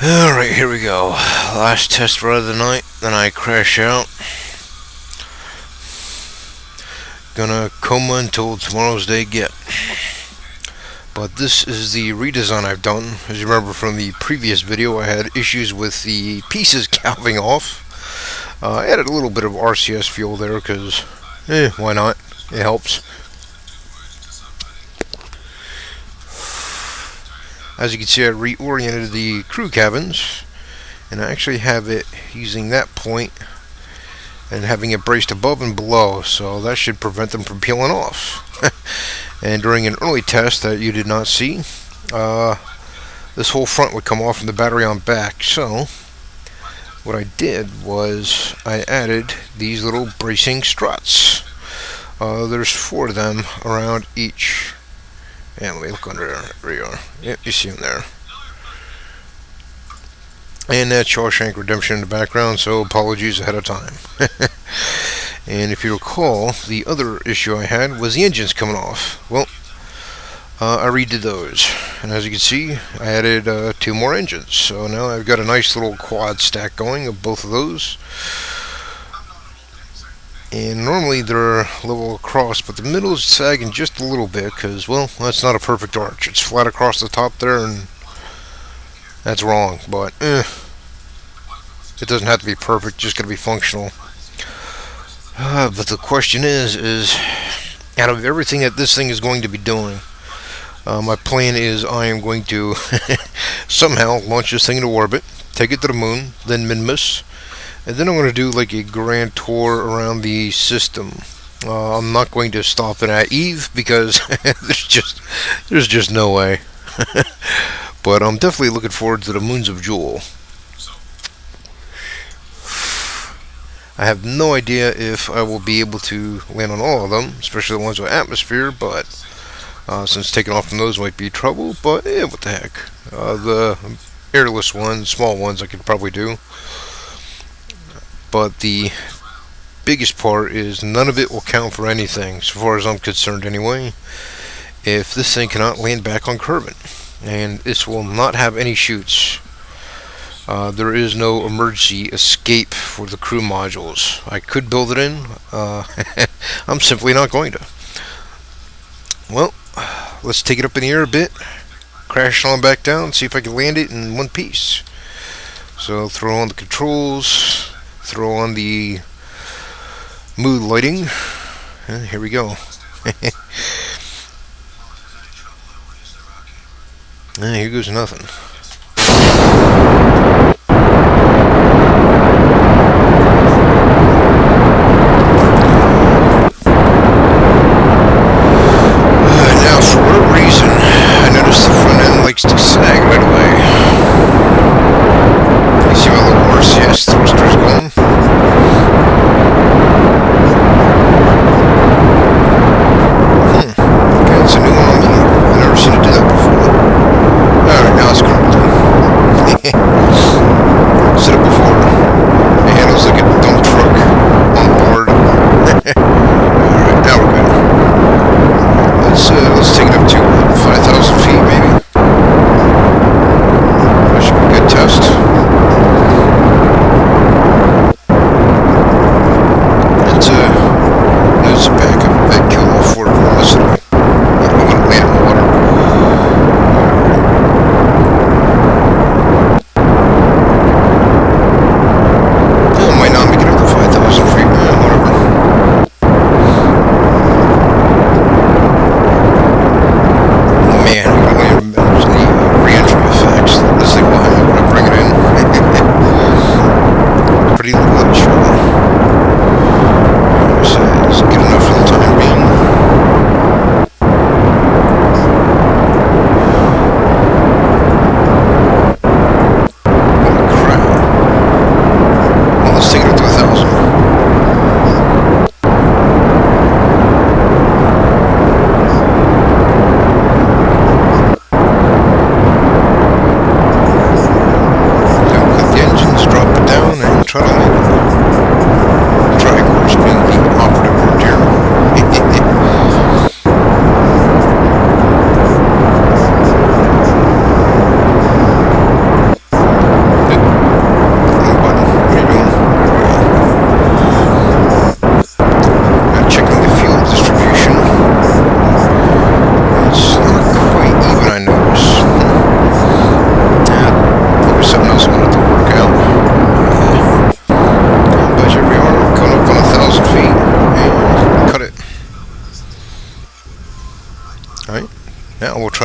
Alright, here we go. Last test run of the night, then I crash out. Gonna coma until tomorrow's day get. But this is the redesign I've done. As you remember from the previous video, I had issues with the pieces calving off. I added a little bit of RCS fuel there because, why not? It helps. As you can see, I reoriented the crew cabins, and I actually have it using that point and having it braced above and below, so that should prevent them from peeling off. And during an early test that you did not see, this whole front would come off from the battery on back. So what I did was I added these little bracing struts. There's 4 of them around each. And let me look under there. There you are. Yep, you see them there. And that Shawshank Redemption in the background, so apologies ahead of time. And if you recall, the other issue I had was the engines coming off. Well, I redid those. And as you can see, I added 2 more engines. So now I've got a nice little quad stack going of both of those. And normally they're level across, but the middle is sagging just a little bit because, well, that's not a perfect arch. It's flat across the top there, and that's wrong. But it doesn't have to be perfect; just got to be functional. But the question is out of everything that this thing is going to be doing, my plan is I am going to somehow launch this thing into orbit, take it to the moon, then Minmus. And then I'm going to do like a grand tour around the system. I'm not going to stop at Eve because there's just no way. But I'm definitely looking forward to the moons of Jewel. I have no idea if I will be able to land on all of them, especially the ones with atmosphere, but since taking off from those might be trouble, but what the heck. The airless ones, small ones, I could probably do. But the biggest part is none of it will count for anything, so far as I'm concerned anyway, if this thing cannot land back on Kerbin. And this will not have any chutes. There is no emergency escape for the crew modules. I could build it in. I'm simply not going to. Well, let's take it up in the air a bit, crash it on back down, see if I can land it in one piece. So throw on the controls. Throw on the mood lighting, and here we go. And here goes nothing. Now, for whatever reason, I noticed the front end likes to sag right away. You see my little RCS thrusters going? Okay, it's a new one on me. I've never seen it do that before. Alright, now it's correct. Said it before. It handles like a dump truck on board. Alright, now we're good. Let's take it up to 5,000 feet maybe. That should be a good test. Notice the back of that kill off for velocity. I'm going to land in the water.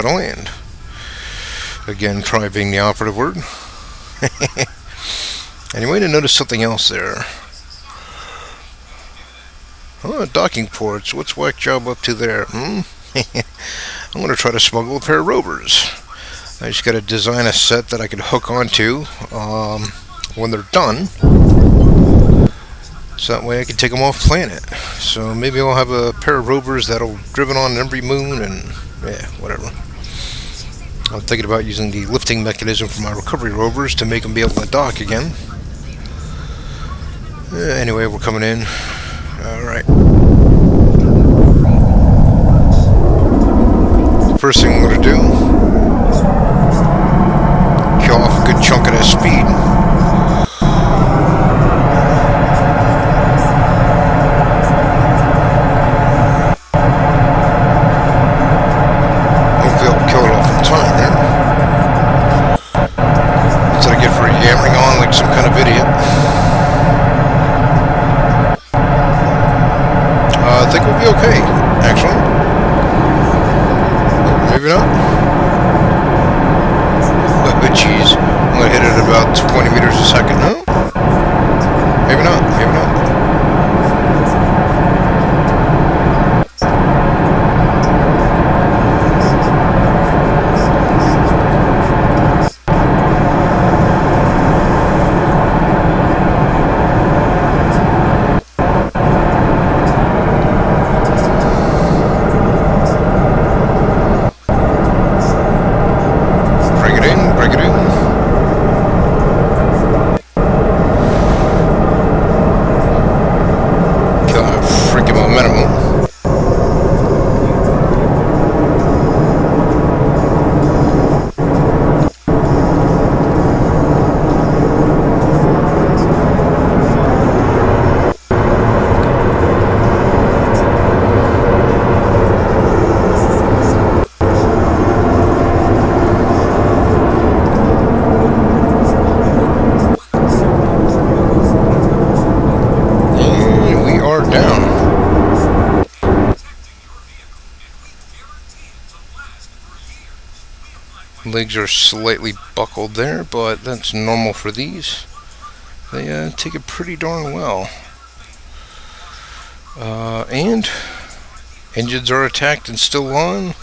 try to land. Again, try being the operative word. And you might have noticed something else there. Oh, docking ports. What's Whackjob up to there? I'm going to try to smuggle a pair of rovers. I just got to design a set that I can hook onto when they're done. So that way I can take them off planet. So maybe I'll have a pair of rovers that'll driven on every moon and yeah, whatever. I'm thinking about using the lifting mechanism for my recovery rovers to make them be able to dock again. Anyway, we're coming in. Alright. First thing I'm going to do, kill off a good chunk of that speed. Hopefully I'll kill it off in time there. That's what I get for yammering on like some kind of idiot. I think we'll be okay, actually. Maybe not. But geez, I'm gonna hit it at about 20 meters a second. No? Maybe not. Maybe not. Legs are slightly buckled there, but that's normal for these. They take it pretty darn well. And engines are attacked and still on.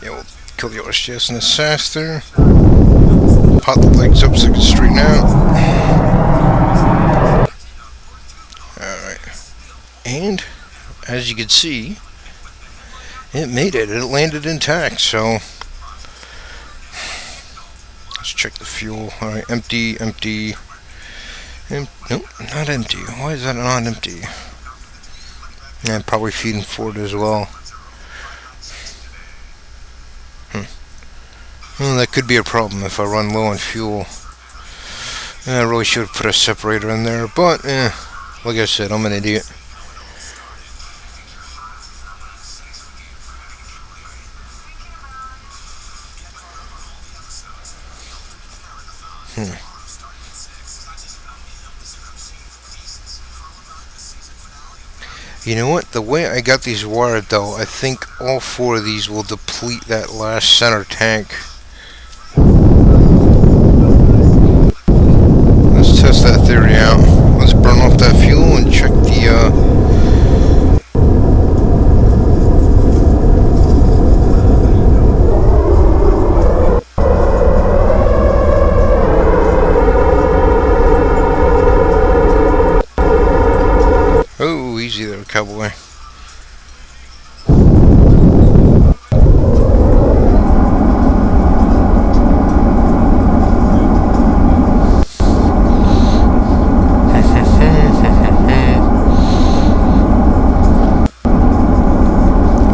Yeah, we'll kill the RCS and the SAS there. Pop the legs up so I can straighten out. Alright. And as you can see, it made it. It landed intact, so let's check the fuel. Alright, empty, empty. Nope, not empty. Why is that not empty? Yeah, probably feeding forward as well. Well, that could be a problem if I run low on fuel. I really should have put a separator in there, but like I said, I'm an idiot. You know what? The way I got these wired, though, I think all four of these will deplete that last center tank. Let's test that theory out. Let's burn off that fuel and check the Oh, easy there, cowboy.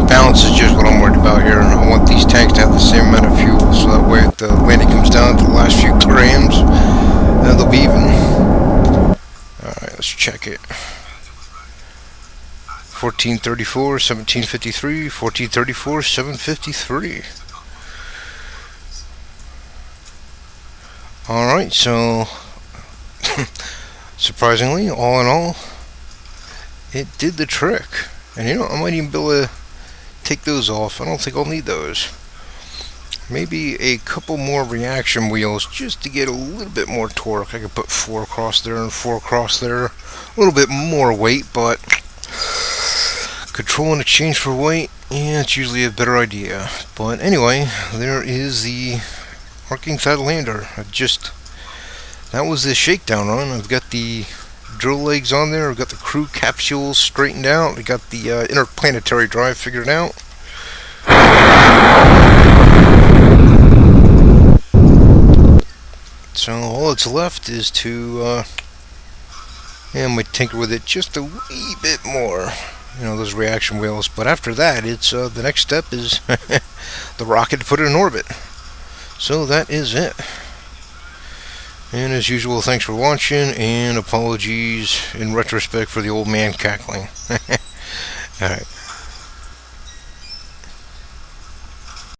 Balance is just what I'm worried about here. I want these tanks to have the same amount of fuel, so that way if the landing comes down to the last few grams, they'll be even. Alright, let's check it. 1434, 1753, 1434, 753. Alright, so surprisingly, all in all, it did the trick. And you know, I might even be able to take those off. I don't think I'll need those. Maybe a couple more reaction wheels just to get a little bit more torque. I could put 4 across there and 4 across there. A little bit more weight, but controlling a change for weight, yeah, it's usually a better idea. But anyway, there is the Arkingthaad lander. That was the shakedown run. I've got the drill legs on there. I've got the crew capsules straightened out. I got the interplanetary drive figured out. So all that's left is to might tinker with it just a wee bit more. You know, those reaction wheels. But after that, it's the next step is the rocket to put it in orbit. So that is it. And as usual, thanks for watching, and apologies in retrospect for the old man cackling. Alright.